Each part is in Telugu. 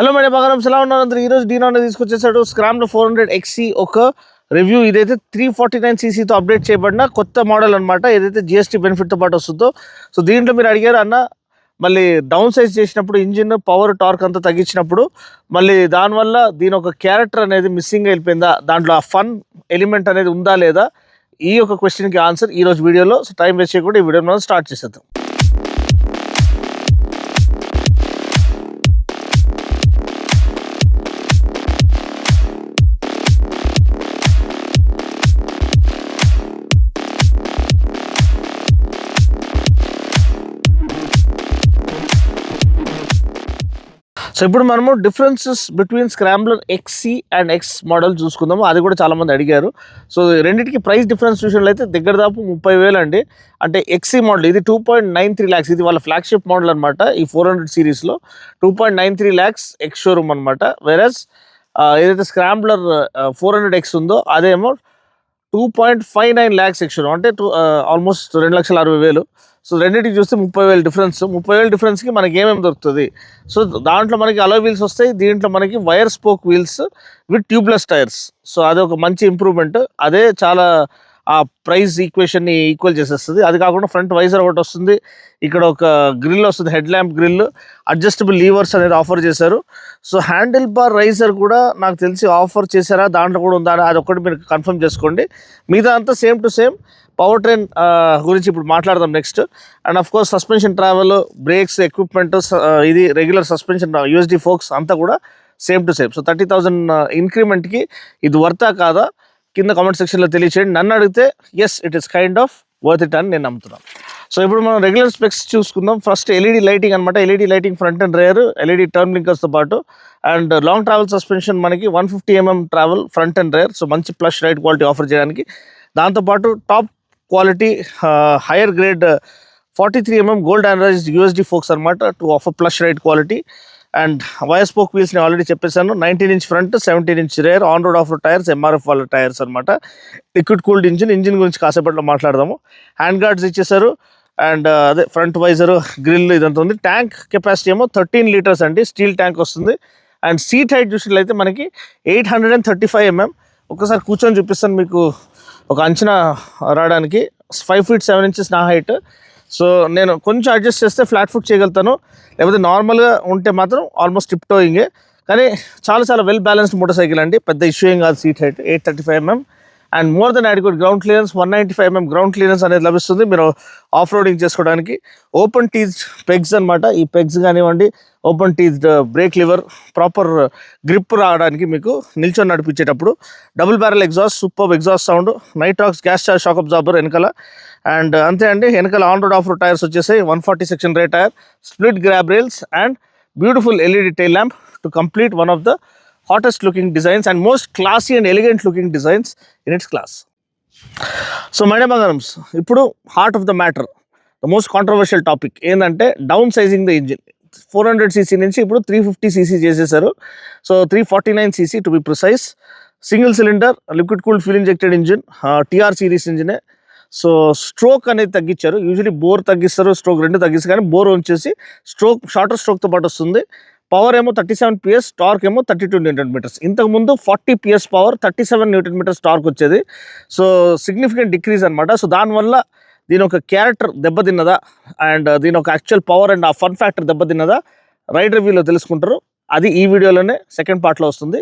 హలో మేడం బంగారం ఎలా ఉన్నారు అందరూ. ఈరోజు డీనో అనేది తీసుకొచ్చేసాడు స్క్రామ్లో 400XC ఒక రివ్యూ. ఇదైతే 349cc అప్డేట్ చేయబడిన కొత్త మోడల్ అనమాట, ఏదైతే జిఎస్టీ బెనిఫిట్తో పాటు వస్తుందో. సో దీంట్లో మీరు అడిగారు అన్న, మళ్ళీ డౌన్ సైజ్ చేసినప్పుడు ఇంజిన్ పవర్ టార్క్ అంతా తగ్గించినప్పుడు మళ్ళీ దానివల్ల దీని ఒక క్యారెక్టర్ అనేది మిస్సింగ్ అయిపోయిందా, దాంట్లో ఆ ఫన్ ఎలిమెంట్ అనేది ఉందా లేదా, ఈ ఒక క్వశ్చన్కి ఆన్సర్ ఈరోజు వీడియోలో. సో టైం వేస్ట్ చేయకుండా ఈ వీడియో మనం స్టార్ట్ చేసేద్దాం. సో ఇప్పుడు మనము differences between scrambler XC and X model చూసుకుందాము. అది కూడా చాలామంది అడిగారు. సో రెండింటికి ప్రైస్ డిఫరెన్స్ విషయంలో అయితే దగ్గర దాపు 30,000 అండి. అంటే XC మోడల్ ఇది 2.93 lakhs, ఇది వాళ్ళ ఫ్లాగ్షిప్ మోడల్ అనమాట. ఈ 400 సిరీస్లో 2.93 lakhs ఎక్స్ షోరూమ్ అనమాట. వెరస్ ఏదైతే స్క్రాంబ్లర్ 400X ఉందో అదేమో 2.59 lakhs ఎక్స్ షోరూమ్, అంటే ఆల్మోస్ట్ 2,60,000. సో రెండింటికి చూస్తే 30,000 డిఫరెన్స్. 30,000 డిఫరెన్స్కి మనకి ఏమేమి దొరుకుతుంది? సో దాంట్లో మనకి అలాయ్ వీల్స్ వస్తాయి, దీంట్లో మనకి wire spoke wheels with tubeless tyres. So అది ఒక మంచి ఇంప్రూవ్మెంట్. అదే చాలా ఆ ప్రైస్ ఈక్వేషన్ని ఈక్వల్ చేసేస్తుంది. అది కాకుండా ఫ్రంట్ వైజర్ ఒకటి వస్తుంది, ఇక్కడ ఒక గ్రిల్ వస్తుంది, హెడ్ ల్యాంప్ గ్రిల్, అడ్జస్టబుల్ లీవర్స్ అనేది ఆఫర్ చేశారు. సో హ్యాండిల్ బార్ రైజర్ కూడా నాకు తెలిసి ఆఫర్ చేశారా, దాంట్లో కూడా ఉందా, అది ఒకటి మీరు కన్ఫర్మ్ చేసుకోండి. మిగతా అంతా same to same. Power train గురించి ఇప్పుడు మాట్లాడదాం next. And of course suspension travel, brakes, equipment, ఇది రెగ్యులర్ సస్పెన్షన్, USD ఫోక్స్ అంతా కూడా సేమ్ టు సేమ్. సో 30,000 ఇంక్రిమెంట్కి ఇది వర్తా కాదా కింద కామెంట్ సెక్షన్లో తెలియచేయండి. నన్ను అడిగితే yes, it is kind of worth it అని నేను నమ్ముతున్నాను. సో ఇప్పుడు మనం రెగ్యులర్ స్పెక్స్ చూసుకుందాం. ఫస్ట్ LED లైటింగ్ అనమాట. LED lighting front and rear, LED turn బ్లింకర్స్తో పాటు. అండ్ లాంగ్ ట్రావెల్ సస్పెన్షన్ మనకి 150 mm travel front and rear. So మంచి ప్లస్ రైడ్ క్వాలిటీ ఆఫర్ చేయడానికి. దాంతోపాటు top quality higher grade 43 mm gold anodized USD forks అనమాట, to offer plush ride quality. And wire spoke wheels నేను ఆల్రెడీ చెప్పేశాను. 19" front, 17" rear, on road off road tyres, MRF వాళ్ళ టైర్స్ అనమాట. లిక్విడ్ కూల్డ్ ఇంజిన్ గురించి కాసేపట్లో మాట్లాడదాము. హ్యాండ్ గార్డ్స్ ఇచ్చేసారు. అండ్ అదే ఫ్రంట్ వైజరు, గ్రిల్ ఇదంతా ఉంది. ట్యాంక్ కెపాసిటీ ఏమో 13 liters అండి, స్టీల్ ట్యాంక్ వస్తుంది. అండ్ సీట్ హైట్ చూసినట్లయితే మనకి 835 mm. ఒకసారి కూర్చొని చూపిస్తాను మీకు ఒక అంచనా రావడానికి. 5 feet 7 inches నా హైట్. సో నేను కొంచెం అడ్జస్ట్ చేస్తే ఫ్లాట్ ఫుట్ చేయగలుగుతాను, లేకపోతే నార్మల్గా ఉంటే మాత్రం ఆల్మోస్ట్ టిప్ టోయింగే. కానీ చాలా వెల్ బ్యాలెన్స్డ్ మోటార్ సైకిల్ అండి, పెద్ద ఇష్యూ ఏం కాదు. Seat height 835 mm and more than adequate ground clearance, 195 mm ground clearance అనేది లభిస్తుంది మీరు ఆఫ్ రోడింగ్ చేసుకోవడానికి. ఓపెన్ టీజ్డ్ పెగ్స్ అనమాట. ఈ పెగ్స్ కానివ్వండి, open teased brake lever, proper grip రావడానికి మీకు నిల్చొని నడిపించేటప్పుడు. Double barrel exhaust, super exhaust sound, Nitrox gas charge shock absorber వెనకాల. అండ్ అంతే అండి, వెనకాల on road off road tyres వచ్చేసాయి, 140 section rear tyre, split grab rails and beautiful LED tail lamp to complete one of the hottest looking designs and most classy and elegant looking designs in its class. So my dear బంగారమ్స్, ఇప్పుడు heart of the matter, the most controversial topic ఏంటంటే downsizing the engine. 400cc నుంచి ఇప్పుడు 350cc చేసేసారు. So 349cc to be precise. Single cylinder liquid cooled fuel injected engine, TR series ఇంజినే. సో స్ట్రోక్ అనేది తగ్గించారు. యూజువలీ బోర్ తగ్గిస్తారు, స్ట్రోక్ రెండు తగ్గిస్తారు, కానీ బోర్ వచ్చేసి షార్టర్ స్ట్రోక్తో పాటు వస్తుంది. పవర్ ఏమో 37 PS, టార్క్ ఏమో 32 Nm. ఇంతకుముందు 40 PS పవర్, 37 Nm టార్క్ వచ్చేది. సో సిగ్నిఫికెంట్ డిక్రీజ్ అనమాట. సో దానివల్ల దీని ఒక క్యారెక్టర్ దెబ్బతిన్నదా, అండ్ దీని ఒక యాక్చువల్ పవర్ అండ్ ఆ ఫన్ ఫ్యాక్టర్ దెబ్బతిన్నదా రైడ్ రివ్యూలో తెలుసుకుంటారు. అది ఈ వీడియోలోనే సెకండ్ పార్ట్లో వస్తుంది.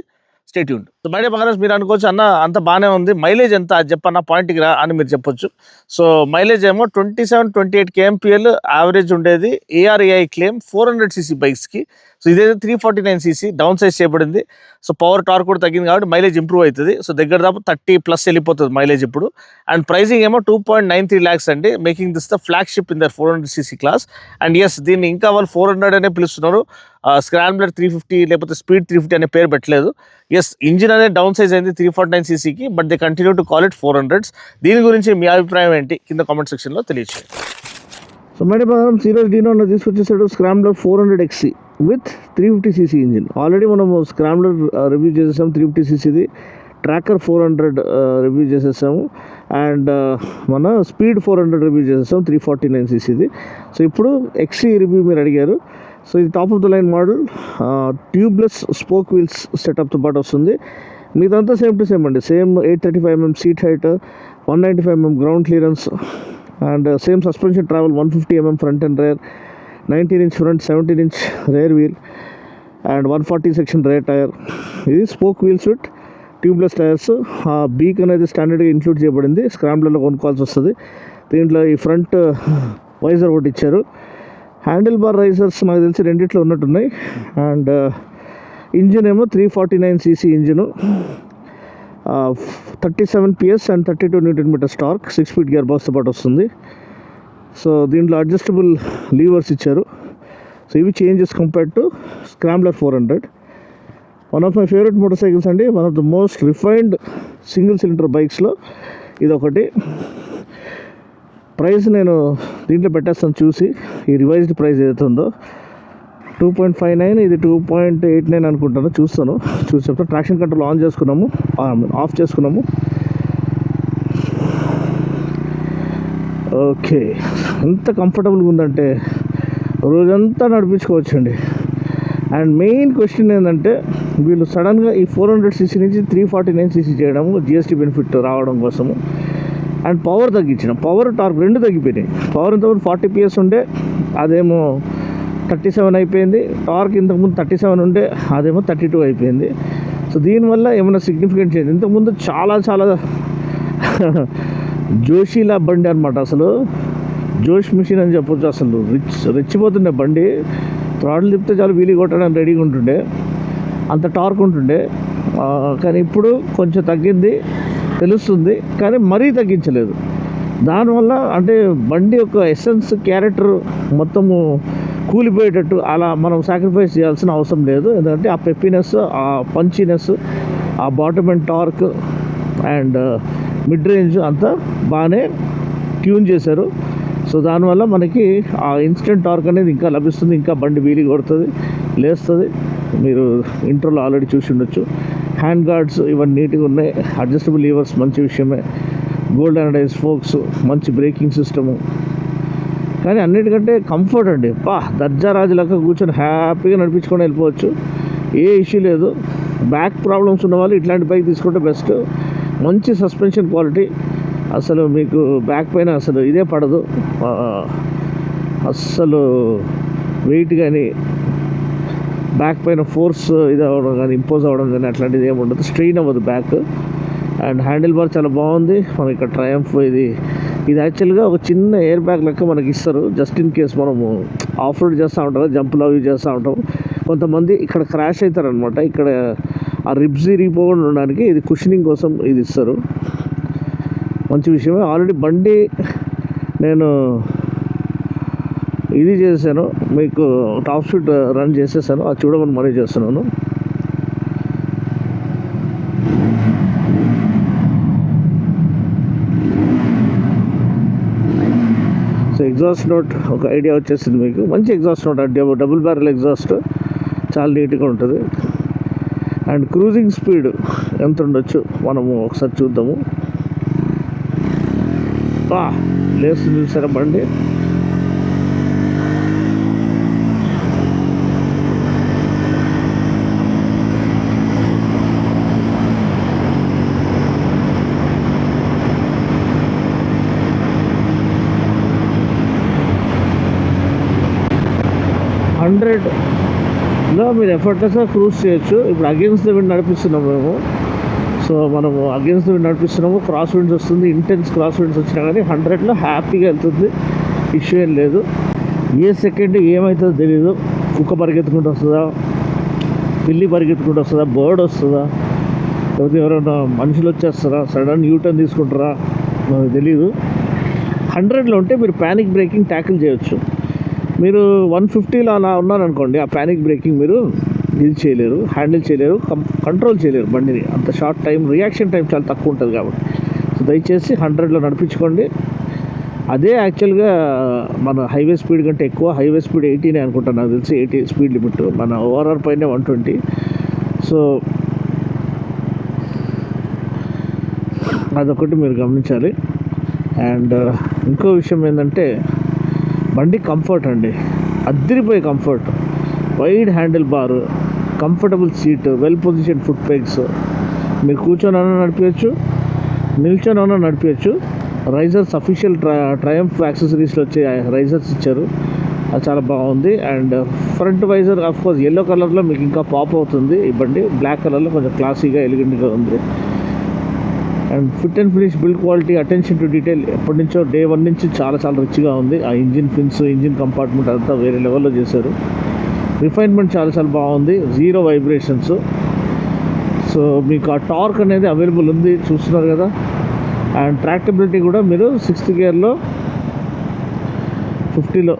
Stay tuned. So my dear బంగారమ్స్, మీరు అనుకోవచ్చు అన్న అంత బాగానే ఉంది, మైలేజ్ ఎంత అది చెప్పన్న, పాయింట్కి రా అని మీరు చెప్పొచ్చు. సో మైలేజ్ ఏమో 27-28 kmpl యావరేజ్ ఉండేది ARAI క్లెయిమ్ 400cc బైక్స్కి. సో ఇదైతే 349cc డౌన్ సైజ్ చేయబడింది. సో పవర్ టార్క్ కూడా తగ్గింది కాబట్టి మైలేజ్ ఇంప్రూవ్ అవుతుంది. సో దగ్గర దాపు 30+ వెళ్ళిపోతుంది మైలేజ్ ఇప్పుడు. అండ్ ప్రైజింగ్ ఏమో 2.93 lakhs అండి, making this the flagship in their 400cc class. And yes, దీన్ని ఇంకా వాళ్ళు 400 అనే పిలుస్తున్నారు. స్క్రాంబ్లర్ 350 లేకపోతే స్పీడ్ 350 అనే పేరు పెట్టలేదు. ఎస్, ఇంజిన్ అనేది డౌన్ సైజ్ అయింది 349cc, but they continue to call it 400s. దీని గురించి మీ అభిప్రాయం ఏంటి కింద కామెంట్ సెక్షన్లో తెలియచేయండి. సో మేడం సీరియస్ డీనో తీసుకొచ్చేసాడు scrambler 400XC with 350cc engine. Already మనము స్క్రాంబ్లర్ రివ్యూ చేసేసాము 350ccది, ట్రాకర్ 400 రివ్యూ చేసేసాము, అండ్ మన స్పీడ్ 400 రివ్యూ చేసేసాము 349ccది. సో ఇప్పుడు XC రివ్యూ మీరు అడిగారు. సో ఇది top of the line model, tubeless spoke wheels సెటప్తో పాటు వస్తుంది. మీదంతా సేమ్ టు సేమ్ అండి, same 835mm seat height, 195mm ground clearance and same suspension travel, 150mm front and rare, 19-inch front, 17-inch rear wheel and 140 section rear tyre. ఇది spoke wheels with tubeless tyres. Beak అనేది స్టాండర్డ్గా ఇంక్లూడ్ చేయబడింది, స్క్రాంబ్లర్లో కొనుక్కోవాల్సి వస్తుంది. దీంట్లో ఈ ఫ్రంట్ వైజర్ ఒకటి ఇచ్చారు. హ్యాండిల్ బార్ రైజర్స్ నాకు తెలిసి రెండిట్లో ఉన్నట్టున్నాయి. అండ్ ఇంజిన్ ఏమో 349cc engine, 37 PS and 32 Nm torque, 6-speed gear బాక్స్తో పాటు వస్తుంది. సో దీంట్లో అడ్జస్టబుల్ లీవర్స్ ఇచ్చారు. సో ఇవి changes compared to scrambler 400. One of my favourite motorcycles అండి, one of the most refined single cylinder బైక్స్లో ఇదొకటి. ప్రైస్ నేను దీంట్లో పెట్టేస్తాను చూసి, ఈ రివైజ్డ్ ప్రైస్ ఏదైతే ఉందో 2.59, ఇది 2.89 అనుకుంటాను. చూసి చెప్తాను. ట్రాక్షన్ కంట్రోల్ ఆన్ చేసుకున్నాము, ఆఫ్ చేసుకున్నాము. ఓకే, ఎంత కంఫర్టబుల్గా ఉందంటే రోజంతా నడిపించుకోవచ్చండి. అండ్ మెయిన్ క్వశ్చన్ ఏంటంటే, వీళ్ళు సడన్గా ఈ 400cc నుంచి 349cc చేయడము, GST బెనిఫిట్ రావడం కోసము. అండ్ పవర్ తగ్గించిన, పవర్ టార్క్ రెండు తగ్గిపోయినాయి. పవర్ ఇంతకుముందు 40 PS ఉండే, అదేమో 37 అయిపోయింది. టార్క్ ఇంతకుముందు 37 ఉండే, అదేమో 32 అయిపోయింది. సో దీనివల్ల ఏమైనా సిగ్నిఫికెంట్ చేంజ్. ఇంతకుముందు చాలా జోషీలా బండి అనమాట, అసలు జోష్ మిషన్ అని చెప్పొచ్చు. అసలు రెచ్చిపోతుండే బండి, థ్రాడిల్ తిప్పితే చాలు వీలు కొట్టడానికి రెడీగా ఉంటుండే, అంత టార్క్ ఉంటుండే. కానీ ఇప్పుడు కొంచెం తగ్గింది తెలుస్తుంది, కానీ మరీ తగ్గించలేదు. దానివల్ల అంటే బండి యొక్క ఎసెన్స్, క్యారెక్టర్ మొత్తము కూలిపోయేటట్టు అలా మనం సాక్రిఫైస్ చేయాల్సిన అవసరం లేదు. ఎందుకంటే ఆ పెప్పినెస్, ఆ పంచినెస్, ఆ bottom and torque and mid range అంతా బాగానే ట్యూన్ చేశారు. సో దానివల్ల మనకి ఆ ఇన్స్టెంట్ టార్క్ అనేది ఇంకా లభిస్తుంది, ఇంకా బండి వీలి కొడుతుంది, లేస్తుంది. మీరు ఇంట్రోలో ఆల్రెడీ చూసి ఉండొచ్చు. హ్యాండ్ గార్డ్స్ ఇవన్నీ నీట్గా ఉన్నాయి. అడ్జస్టబుల్ లీవర్స్ మంచి విషయమే. గోల్డ్ అనడైజ్ ఫోక్స్, మంచి బ్రేకింగ్ సిస్టము. కానీ అన్నిటికంటే కంఫర్ట్ అండి, దర్జా రాజులాగా కూర్చొని హ్యాపీగా నడిపించుకొని వెళ్ళిపోవచ్చు, ఏ ఇష్యూ లేదు. బ్యాక్ ప్రాబ్లమ్స్ ఉన్న వాళ్ళు ఇట్లాంటి బైక్ తీసుకుంటే బెస్ట్. మంచి సస్పెన్షన్ క్వాలిటీ, అసలు మీకు బ్యాక్ పైన అసలు ఇదే పడదు, అస్సలు వెయిట్ కానీ బ్యాక్ పైన ఫోర్స్ ఇది అవ్వడం కానీ, ఇంపోజ్ అవ్వడం కానీ అట్లాంటిది ఏమి ఉండదు, స్ట్రెయిన్ అవ్వదు బ్యాక్. అండ్ హ్యాండిల్ బార్ చాలా బాగుంది. మనకి ఇక్కడ ట్రయంఫ్ ఇది యాక్చువల్గా ఒక చిన్న ఎయిర్ బ్యాగ్ లెక్క మనకి ఇస్తారు, జస్ట్ ఇన్ కేస్ మనము ఆఫ్ రోడ్ చేస్తూ ఉంటాం, జంపులు అవి చేస్తూ ఉంటాం. కొంతమంది ఇక్కడ క్రాష్ అవుతారనమాట, ఇక్కడ ఆ రిబ్స్ ఇరిగిపోకుండా ఉండడానికి ఇది కుషనింగ్ కోసం ఇది ఇస్తారు, మంచి విషయమే. ఆల్రెడీ బండి నేను ఇది చేశాను, మీకు టాప్ స్పీడ్ రన్ చేసేసాను, అది చూడమని మరీ చేస్తున్నాను. సో ఎగ్జాస్ట్ నోట్ ఒక ఐడియా వచ్చేసింది మీకు, మంచి ఎగ్జాస్ట్ నోట్ అంటే డబుల్ బ్యారెల్ ఎగ్జాస్ట్, చాలా నీట్గా ఉంటుంది. అండ్ క్రూజింగ్ స్పీడ్ ఎంత ఉండొచ్చు మనము ఒకసారి చూద్దాము. లేస్తుంది చూసారా బండి, హండ్రెడ్లో మీరు ఎఫర్ట్లెస్గా క్రూజ్ చేయొచ్చు. ఇప్పుడు అగేన్స్ట్ ద విండ్ నడిపిస్తున్నాము మేము, సో మనము అగేన్స్ట్ ద విండ్ నడిపిస్తున్నాము, క్రాస్ విండ్స్ వస్తుంది, ఇంటెన్స్ క్రాస్ విండ్స్ వచ్చినా కానీ 100లో హ్యాపీగా వెళ్తుంది, ఇష్యూ ఏం లేదు. ఏ సెకండ్ ఏమవుతుందో తెలీదు, కుక్క పరిగెత్తుకుంటూ వస్తుందా, పిల్లి పరిగెత్తుకుంటూ వస్తుందా, బర్డ్ వస్తుందా, లేకపోతే ఎవరైనా మనుషులు వచ్చేస్తారా, సడన్ యూటర్న్ తీసుకుంటారా, నాకు తెలీదు. 100లో ఉంటే మీరు ప్యానిక్ బ్రేకింగ్ ట్యాకిల్ చేయొచ్చు. మీరు 150లో అలా ఉన్నారనుకోండి, ఆ ప్యానిక్ బ్రేకింగ్ మీరు ఇది చేయలేరు, హ్యాండిల్ చేయలేరు, కంట్రోల్ చేయలేరు బండిని, అంత షార్ట్ టైం, రియాక్షన్ టైం చాలా తక్కువ ఉంటుంది కాబట్టి. సో దయచేసి 100లో నడిపించుకోండి. అదే యాక్చువల్గా మన హైవే స్పీడ్ కంటే ఎక్కువ, హైవే స్పీడ్ 80 అనుకుంటాను నాకు తెలిసి, 80 స్పీడ్ లిమిట్, మన ఓఆర్ఆర్ పైన 120. సో అదొకటి మీరు గమనించాలి. అండ్ ఇంకో విషయం ఏంటంటే బండి కంఫర్ట్ అండి, అద్దరిపోయే comfort. Wide handlebar, comfortable seat, well position foot pegs, మీరు కూర్చొని నడిపించచ్చు, నిల్చొని నడిపించచ్చు. రైజర్స్ అఫీషియల్ ట్రయంఫ్ యాక్సెసరీస్లో వచ్చే రైజర్స్ ఇచ్చారు, అది చాలా బాగుంది. And front visor of course yellow కలర్లో మీకు ఇంకా పాప్ అవుతుంది ఈ బండి, బ్లాక్ కలర్లో కొంచెం క్లాసీగా ఎలిగెంట్గా ఉంది. And fit and finish, build quality, attention to detail ఎప్పటి నుంచో డే 1 నుంచి చాలా రిచ్గా ఉంది. ఆ ఇంజిన్ ఫిన్స్, ఇంజిన్ కంపార్ట్మెంట్ అంతా వేరే లెవెల్లో చేశారు. రిఫైన్మెంట్ చాలా బాగుంది, 0 వైబ్రేషన్స్. సో మీకు ఆ టార్క్ అనేది అవైలబుల్ ఉంది, చూస్తున్నారు కదా. అండ్ ట్రాక్టబిలిటీ కూడా మీరు 6th గేర్లో 50లో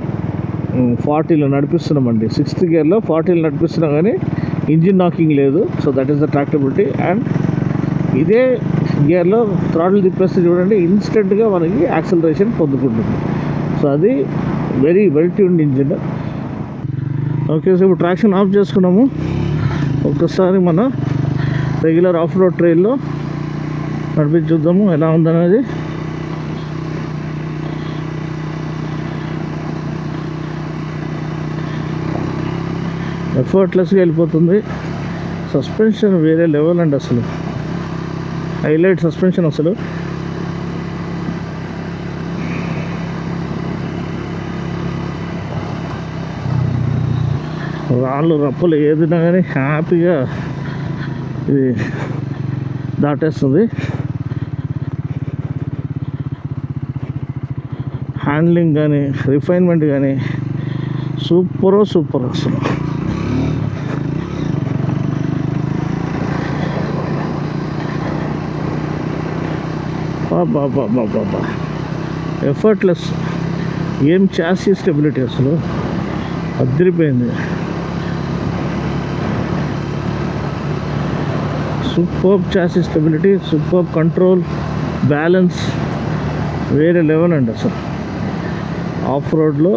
40లో నడిపిస్తున్నామండి. 6th గేర్లో 40లో నడిపిస్తున్నాం కానీ ఇంజిన్ నాకింగ్ లేదు. So that is the tractability. And ఇదే గేర్లో థ్రాటిల్ తిప్పేస్తే చూడండి ఇన్స్టెంట్గా మనకి యాక్సలరేషన్ పొందుకుంటుంది. సో అది very well tuned engine. Okay, so ఇప్పుడు ట్రాక్షన్ ఆఫ్ చేసుకున్నాము. ఒక్కసారి మన రెగ్యులర్ ఆఫ్ రోడ్ ట్రైల్లో నడిపించి చూద్దాము ఎలా ఉందనేది. ఎఫర్ట్లెస్గా వెళ్ళిపోతుంది. సస్పెన్షన్ వేరే లెవెల్ అండి, అసలు హైలైట్ సస్పెన్షన్. అసలు రాళ్ళు రప్పలు ఏదినా కానీ హ్యాపీగా ఇది దాటేస్తుంది. హ్యాండ్లింగ్ కానీ రిఫైన్మెంట్ కానీ సూపర్ అసలు. బాబా ఎఫర్ట్లెస్, ఏం చాసీ స్టెబిలిటీ, అసలు అదిరిపోయింది. Super chassis stability, super control, balance వేరే లెవెల్ అండి. అసలు ఆఫ్ రోడ్లో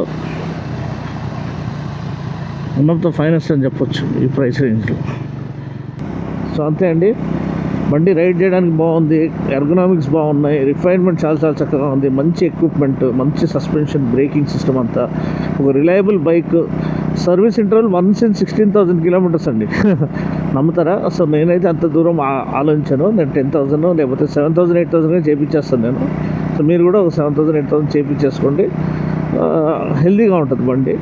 వన్ ఆఫ్ ద ఫైనెస్ట్ అని చెప్పొచ్చు ఈ ప్రైస్ రేంజ్లో. సో అంతే అండి, బండి రైడ్ చేయడానికి బాగుంది, ఎర్గనామిక్స్ బాగున్నాయి, రిఫైన్మెంట్ చాలా చక్కగా ఉంది, మంచి ఎక్విప్మెంట్, మంచి సస్పెన్షన్, బ్రేకింగ్ సిస్టమ్ అంతా. ఒక reliable bike. Service interval once in 16,000 kilometres అండి. నమ్ముతారా? అసలు నేనైతే అంత దూరం ఆలోచించాను. నేను 10,000 లేకపోతే 7,000 8,000 చేయించేస్తాను నేను. సో మీరు కూడా ఒక 7,000 8,000 చేయించేసుకోండి, హెల్తీగా ఉంటుంది బండి.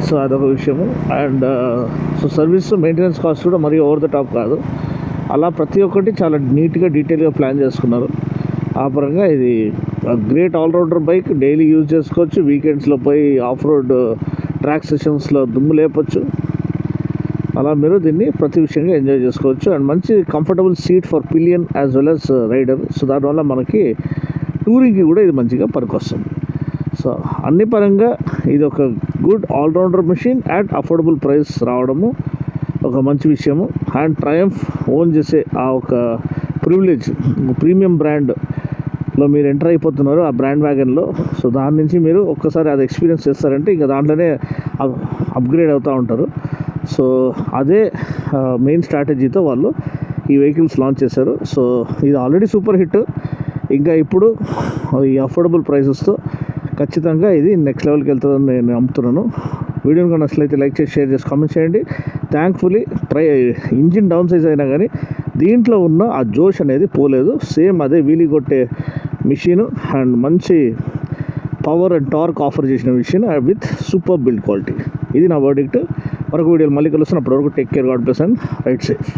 సో అదొక విషయము. And so service maintenance cost కూడా మరీ ఓవర్ ద టాప్ కాదు. అలా ప్రతి ఒక్కటి చాలా నీట్గా డీటెయిల్గా ప్లాన్ చేసుకున్నారు. ఆ పరంగా ఇది great allrounder bike. Daily use చేసుకోవచ్చు, వీకెండ్స్లో పోయి ఆఫ్ రోడ్ ట్రాక్ సెషన్స్లో దుమ్ము లేపచ్చు. అలా మీరు దీన్ని ప్రతి విషయంగా ఎంజాయ్ చేసుకోవచ్చు. అండ్ మంచి comfortable seat for pillion as well as rider. So దానివల్ల మనకి టూరింగ్కి కూడా ఇది మంచిగా పనికొస్తుంది. సో అన్ని పరంగా ఇది ఒక good allrounder machine at affordable price రావడము ఒక మంచి విషయము. అండ్ ట్రయంఫ్ ఓన్ చేసే ఆ ఒక ప్రివిలేజ్, ప్రీమియం బ్రాండ్లో మీరు ఎంటర్ అయిపోతున్నారు ఆ బ్రాండ్ వ్యాగన్లో. సో దాని నుంచి మీరు ఒక్కసారి అది ఎక్స్పీరియన్స్ చేస్తారంటే ఇంకా దాంట్లోనే అప్గ్రేడ్ అవుతూ ఉంటారు. సో అదే మెయిన్ స్ట్రాటజీతో వాళ్ళు ఈ వెహికల్స్ లాంచ్ చేశారు. సో ఇది ఆల్రెడీ సూపర్ హిట్. ఇంకా ఇప్పుడు ఈ అఫోర్డబుల్ ప్రైసెస్తో ఖచ్చితంగా ఇది నెక్స్ట్ లెవెల్కి వెళ్తుందని నేను నమ్ముతున్నాను. వీడియోని కూడా నచ్చినట్లయితే లైక్ చేసి, షేర్ చేసి, కామెంట్ చేయండి. థ్యాంక్ఫుల్లీ ఇంజిన్ డౌన్ సైజ్ అయినా కానీ దీంట్లో ఉన్న ఆ జోష్ అనేది పోలేదు. సేమ్ అదే వీలీ కొట్టే మిషన్ అండ్ మంచి పవర్ అండ్ టార్క్ ఆఫర్ చేసిన machine with super build quality. ఇది నా వర్డిక్ట్. మరొక వీడియోలో మళ్ళీ కలుస్తాను. అప్పటివరకు take care, god bless and ride safe.